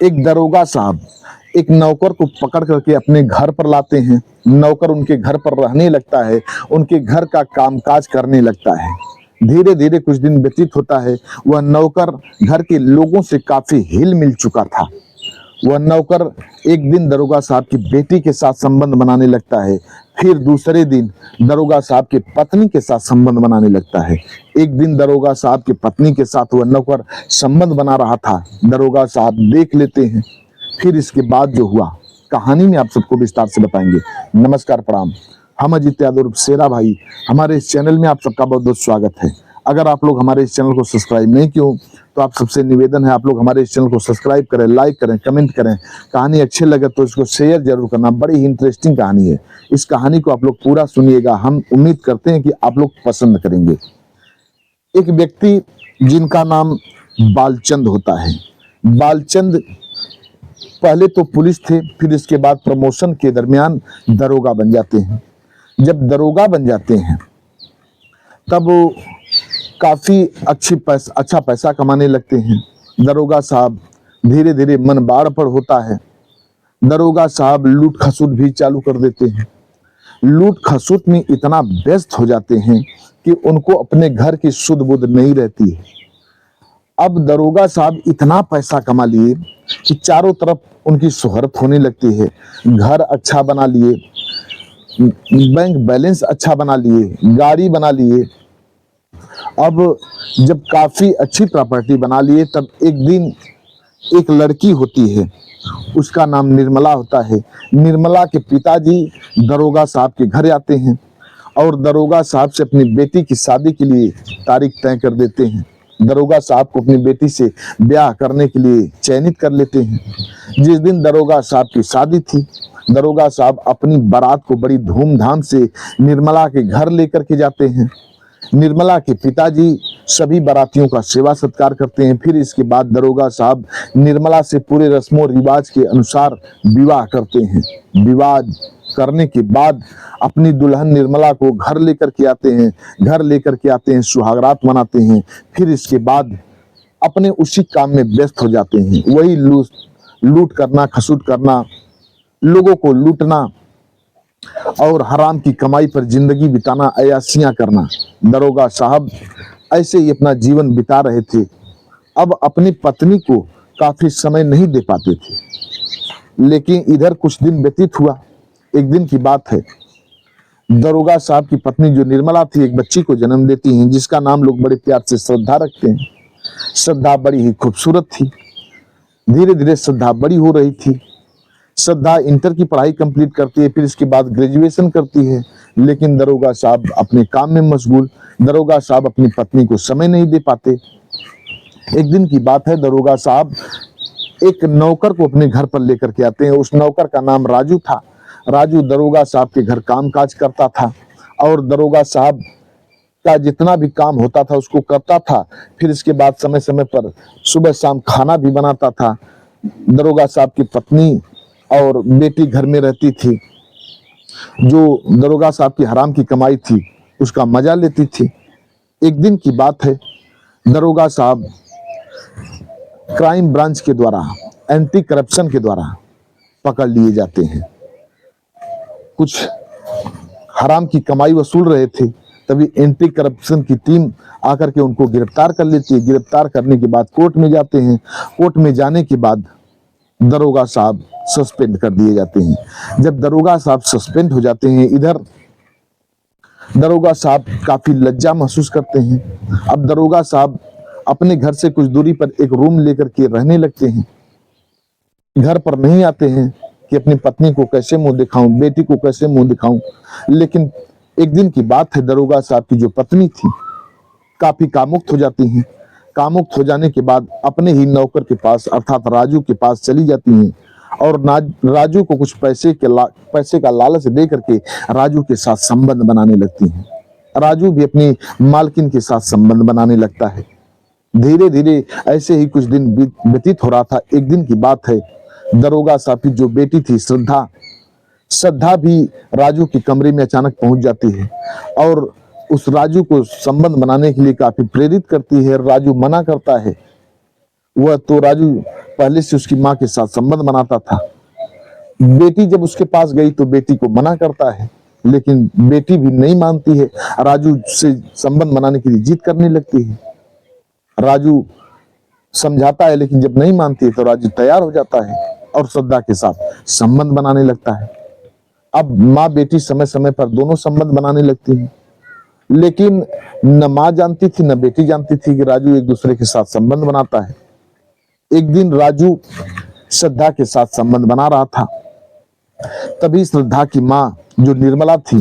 एक दरोगा साहब एक नौकर को पकड़ करके अपने घर पर लाते हैं। नौकर उनके घर पर रहने लगता है, उनके घर का कामकाज करने लगता है। धीरे धीरे कुछ दिन व्यतीत होता है। वह नौकर घर के लोगों से काफी हिल मिल चुका था। वह नौकर एक दिन दरोगा साहब की बेटी के साथ संबंध बनाने लगता है। फिर दूसरे दिन दरोगा साहब की पत्नी के साथ संबंध बनाने लगता है। एक दिन दरोगा साहब की पत्नी के साथ वह नौकर संबंध बना रहा था, दरोगा साहब देख लेते हैं। फिर इसके बाद जो हुआ कहानी में आप सबको विस्तार से बताएंगे। नमस्कार, प्रणाम। हम अजीत यादव शेरा भाई, हमारे इस चैनल में आप सबका बहुत बहुत स्वागत है। अगर आप लोग हमारे इस चैनल को सब्सक्राइब नहीं किए तो आप सबसे निवेदन है आप लोग हमारे इस चैनल को सब्सक्राइब करें, लाइक करें, कमेंट करें। कहानी अच्छी लगे तो इसको शेयर जरूर करना। बड़ी ही इंटरेस्टिंग कहानी है। इस कहानी को आप लोग पूरा सुनिएगा, हम उम्मीद करते हैं कि आप लोग पसंद करेंगे। एक व्यक्ति जिनका नाम बालचंद होता है। बालचंद पहले तो पुलिस थे, फिर इसके बाद प्रमोशन के दरमियान दरोगा बन जाते हैं। जब दरोगा बन जाते हैं तब वो काफी अच्छा पैसा कमाने लगते हैं। दरोगा साहब धीरे धीरे मन बाढ़ पर होता है। दरोगा साहब लूट खसुट भी चालू कर देते हैं। लूट खसुट में इतना व्यस्त हो जाते हैं कि उनको अपने घर की सुध बुध नहीं रहती है। अब दरोगा साहब इतना पैसा कमा लिए कि चारों तरफ उनकी शोहरत होने लगती है। घर अच्छा बना लिए, बैंक बैलेंस अच्छा बना लिए, गाड़ी बना लिए। अब जब काफी अच्छी प्रॉपर्टी बना लिए तब एक दिन एक लड़की होती है, उसका नाम निर्मला होता है। निर्मला के पिताजी दरोगा साहब के घर आते हैं और दरोगा साहब से अपनी बेटी की शादी के लिए तारीख तय कर देते हैं। दरोगा साहब को अपनी बेटी से ब्याह करने के लिए चयनित कर लेते हैं। जिस दिन दरोगा साहब की शादी थी, दरोगा साहब अपनी बारात को बड़ी धूमधाम से निर्मला के घर लेकर के जाते हैं। निर्मला के पिताजी सभी बारातियों का सेवा सत्कार करते हैं। फिर इसके बाद दरोगा साहब निर्मला से पूरे रस्मों रिवाज के अनुसार विवाह करते हैं। विवाह करने के बाद अपनी दुल्हन निर्मला को घर लेकर के आते हैं। घर लेकर के आते हैं, सुहागरात मनाते हैं। फिर इसके बाद अपने उसी काम में व्यस्त हो जाते हैं। वही लूट करना, खसूट करना, लोगों को लूटना और हराम की कमाई पर जिंदगी बिताना, अयाशियां करना। दरोगा साहब ऐसे ही अपना जीवन बिता रहे थे। अब अपनी पत्नी को काफी समय नहीं दे पाते थे। लेकिन इधर कुछ दिन व्यतीत हुआ। एक दिन की बात है, दरोगा साहब की पत्नी जो निर्मला थी एक बच्ची को जन्म देती हैं, जिसका नाम लोग बड़े प्यार से श्रद्धा रखते हैं। श्रद्धा बड़ी ही खूबसूरत थी। धीरे धीरे श्रद्धा बड़ी हो रही थी। श्रद्धा इंटर की पढ़ाई कंप्लीट करती है, फिर इसके बाद ग्रेजुएशन करती है। लेकिन दरोगा साहब अपने काम में मशगूल, दरोगा साहब अपनी पत्नी को समय नहीं दे पाते। एक दिन की बात है, दरोगा साहब एक नौकर को अपने घर पर लेकर के आते हैं। उस नौकर का नाम राजू था। राजू दरोगा साहब के घर काम काज करता था और दरोगा साहब का जितना भी काम होता था उसको करता था। फिर इसके बाद समय समय पर सुबह शाम खाना भी बनाता था। दरोगा साहब की पत्नी और बेटी घर में रहती थी, जो दरोगा साहब की हराम की कमाई थी उसका मजा लेती थी। एक दिन की बात है, दरोगा साहब क्राइम ब्रांच के द्वारा, एंटी करप्शन के द्वारा पकड़ लिए जाते हैं। कुछ हराम की कमाई वसूल रहे थे, तभी एंटी करप्शन की टीम आकर के उनको गिरफ्तार कर लेती है। गिरफ्तार करने के बाद कोर्ट में जाते हैं। कोर्ट में जाने के बाद दरोगा साहब सस्पेंड कर दिए जाते हैं। जब दरोगा साहब सस्पेंड हो जाते हैं, इधर दरोगा साहब काफी लज्जा महसूस करते हैं। अब दरोगा साहब अपने घर से कुछ दूरी पर एक रूम लेकर के रहने लगते हैं। घर पर नहीं आते हैं कि अपनी पत्नी को कैसे मुंह दिखाऊं, बेटी को कैसे मुंह दिखाऊं। लेकिन एक दिन की बात है, दरोगा साहब की जो पत्नी थी काफी कामुक्त हो जाती हैं। कामुक्त हो जाने के बाद अपने ही नौकर के पास अर्थात राजू के पास चली जाती हैं और राजू को कुछ पैसे का लालच दे करके राजू के साथ संबंध बनाने लगती हैं। राजू भी अपनी मालकिन के साथ संबंध बनाने लगता है। धीरे धीरे ऐसे ही कुछ दिन व्यतीत हो रहा था। एक दिन की बात है, दरोगा साहब की जो बेटी थी श्रद्धा भी राजू के कमरे में अचानक पहुंच जाती है और उस राजू को संबंध बनाने के लिए काफी प्रेरित करती है। राजू मना करता है वह तो राजू पहले से उसकी माँ के साथ संबंध बनाता था। बेटी जब उसके पास गई तो बेटी को मना करता है, लेकिन बेटी भी नहीं मानती है। राजू से संबंध बनाने के लिए जिद करने लगती है। राजू समझाता है, लेकिन जब नहीं मानती है तो राजू तैयार हो जाता है और श्रद्धा के साथ संबंध बनाने लगता है। अब माँ बेटी समय समय पर दोनों संबंध बनाने लगती हैं, लेकिन न माँ जानती थी न बेटी जानती थी कि राजू एक दूसरे के साथ संबंध बनाता है। एक दिन राजू श्रद्धा के साथ संबंध बना रहा था, तभी श्रद्धा की माँ जो निर्मला थी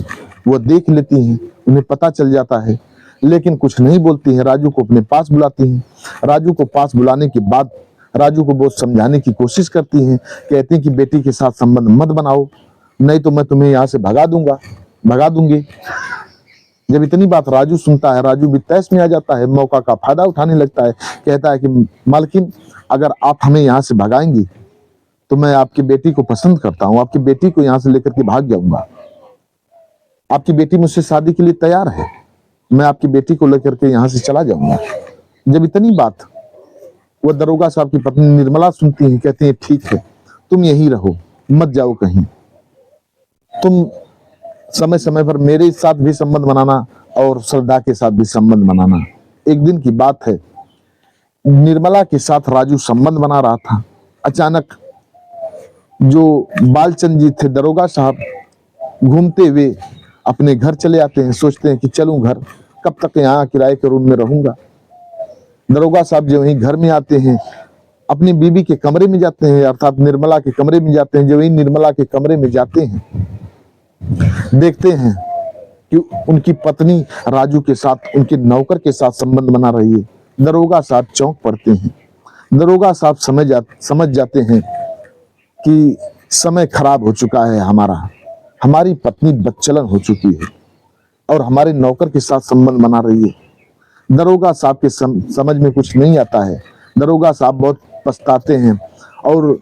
वो देख लेती हैं, उन्हें पता चल जाता है, लेकिन कुछ नहीं बोलती हैं। राजू को अपने पास बुलाती हैं। राजू को पास बुलाने के बाद राजू को बहुत समझाने की कोशिश करती हैं, कहती हैं कि बेटी के साथ संबंध मत बनाओ, नहीं तो मैं तुम्हें यहाँ से भगा दूंगी। जब इतनी बात राजू सुनता है, राजू भी तैश में आ जाता है, मौका का फायदा उठाने लगता है। कहता है कि मालकिन, अगर आप हमें यहाँ से भगाएंगी तो मैं आपकी बेटी को पसंद करता हूँ, आपकी बेटी को यहाँ से लेकर के भाग जाऊंगा। आपकी बेटी मुझसे शादी के लिए तैयार है, मैं आपकी बेटी को लेकर के यहाँ से चला जाऊंगा। जब इतनी बात वो दरोगा साहब की पत्नी निर्मला सुनती है, कहती है ठीक है, तुम यहीं रहो, मत जाओ कहीं, तुम समय समय पर मेरे साथ भी संबंध बनाना और श्रद्धा के साथ भी संबंध बनाना। एक दिन की बात है, निर्मला के साथ राजू संबंध बना रहा था। अचानक जो बालचंद जी थे दरोगा साहब, घूमते हुए अपने घर चले आते हैं। सोचते हैं कि चलूं घर, कब तक यहाँ किराए के रूम में रहूंगा। दरोगा साहब जो वहीं घर में आते हैं, अपनी बीबी के कमरे में जाते हैं, अर्थात निर्मला के कमरे में जाते हैं। जब वही निर्मला के कमरे में जाते हैं, देखते हैं कि उनकी पत्नी राजू के साथ, उनके नौकर के साथ संबंध बना रही है। दरोगा साहब चौंक पड़ते हैं। दरोगा साहब समझ जाते हैं कि समय खराब हो चुका है हमारी पत्नी बदचलन हो चुकी है और हमारे नौकर के साथ संबंध बना रही है। दरोगा साहब के समझ में कुछ नहीं आता है। दरोगा साहब बहुत पछताते हैं और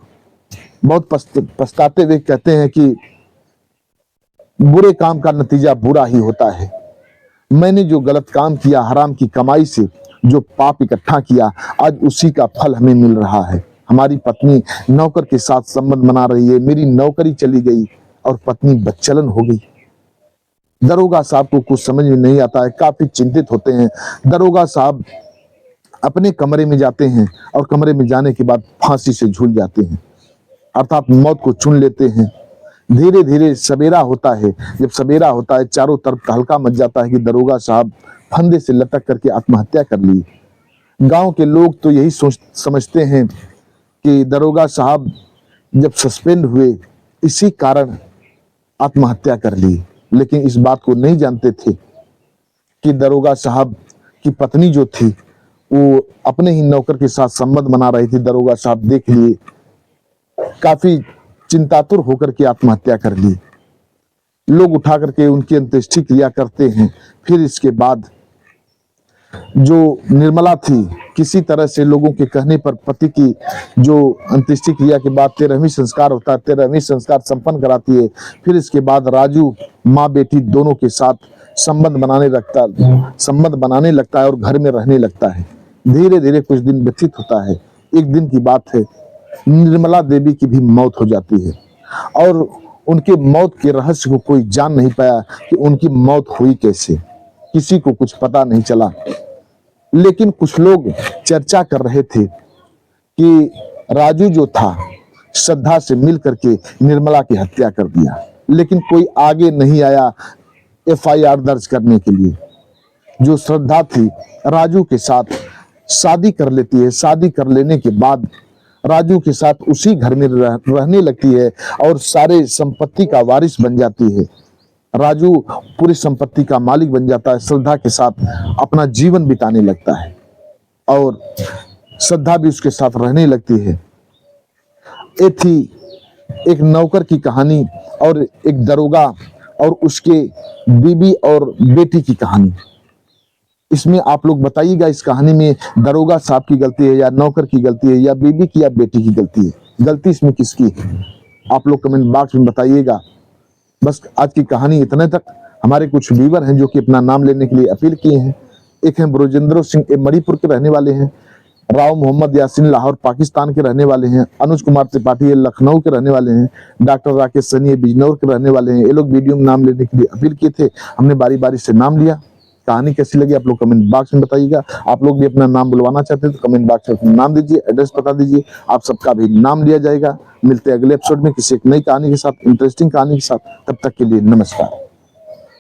बहुत पछताते हुए कहते हैं कि बुरे काम का नतीजा बुरा ही होता है। मैंने जो गलत काम किया, हराम की कमाई से जो पाप इकट्ठा किया, आज उसी का फल हमें मिल रहा है। हमारी पत्नी नौकर के साथ संबंध बना रही है, मेरी नौकरी चली गई और पत्नी बदचलन हो गई। दरोगा साहब को कुछ समझ में नहीं आता है, काफी चिंतित होते हैं। दरोगा साहब अपने कमरे में जाते हैं और कमरे में जाने के बाद फांसी से झूल जाते हैं, अर्थात मौत को चुन लेते हैं। धीरे धीरे सवेरा होता है। जब सवेरा होता है, चारों तरफ हल्का मच जाता है कि दरोगा साहब फंदे से लटक करके आत्महत्या कर ली। गांव के लोग तो यही समझते हैं कि दरोगा साहब जब सस्पेंड हुए इसी कारण आत्महत्या कर ली, लेकिन इस बात को नहीं जानते थे कि दरोगा साहब की पत्नी जो थी वो अपने ही नौकर के साथ संबंध बना रही थी। दरोगा साहब देख लिए, काफी चिंतातुर होकर के आत्महत्या कर ली। लोग उठा करके उनकी अंत्येष्टि क्रिया करते हैं। फिर इसके बाद जो निर्मला थी, किसी तरह से लोगों के कहने पर पति की जो अंत्येष्टि क्रिया के बाद 13वीं संस्कार होता है, 13वीं संस्कार संपन्न कराती है। फिर इसके बाद राजू माँ बेटी दोनों के साथ संबंध बनाने लगता है और घर में रहने लगता है। धीरे धीरे कुछ दिन व्यतीत होता है। एक दिन की बात है, निर्मला देवी की भी मौत हो जाती है और उनके मौत के रहस्य को कोई जान नहीं पाया कि उनकी मौत हुई कैसे, किसी को कुछ पता नहीं चला। लेकिन कुछ लोग चर्चा कर रहे थे कि राजू जो था श्रद्धा से मिल करके निर्मला की हत्या कर दिया, लेकिन कोई आगे नहीं आया FIR दर्ज करने के लिए। जो श्रद्धा थी राजू के साथ शादी कर लेती है। शादी कर लेने के बाद राजू के साथ उसी घर में रहने लगती है और सारे संपत्ति का वारिस बन जाती है। राजू पूरी संपत्ति का मालिक बन जाता है, श्रद्धा के साथ अपना जीवन बिताने लगता है और श्रद्धा भी उसके साथ रहने लगती है। ये थी एक नौकर की कहानी और एक दरोगा और उसके बीबी और बेटी की कहानी। इसमें आप लोग बताइएगा, इस कहानी में दरोगा साहब की गलती है या नौकर की गलती है या बीबी की या बेटी की गलती है? गलती इसमें किसकी है? आप लोग कमेंट बॉक्स में बताइएगा। बस आज की कहानी इतने तक। हमारे कुछ व्यूअर हैं जो कि अपना नाम लेने के लिए अपील किए हैं। एक हैं ब्रजेंद्र सिंह, मणिपुर के रहने वाले हैं। राव मोहम्मद यासीन लाहौर पाकिस्तान के रहने वाले हैं। अनुज कुमार त्रिपाठी ये लखनऊ के रहने वाले हैं। डॉक्टर राकेश सनी ये बिजनौर के रहने वाले हैं। ये लोग वीडियो में नाम लेने के लिए अपील किए थे, हमने बारी बारी से नाम लिया। कहानी कैसी लगी आप लोग कमेंट बॉक्स में बताइएगा। आप लोग भी अपना नाम बुलवाना चाहते हैं तो कमेंट बॉक्स में अपना नाम दीजिए, एड्रेस बता दीजिए, आप सबका भी नाम लिया जाएगा। मिलते हैं अगले एपिसोड में किसी एक नई कहानी के साथ, इंटरेस्टिंग कहानी के साथ। तब तक के लिए नमस्कार।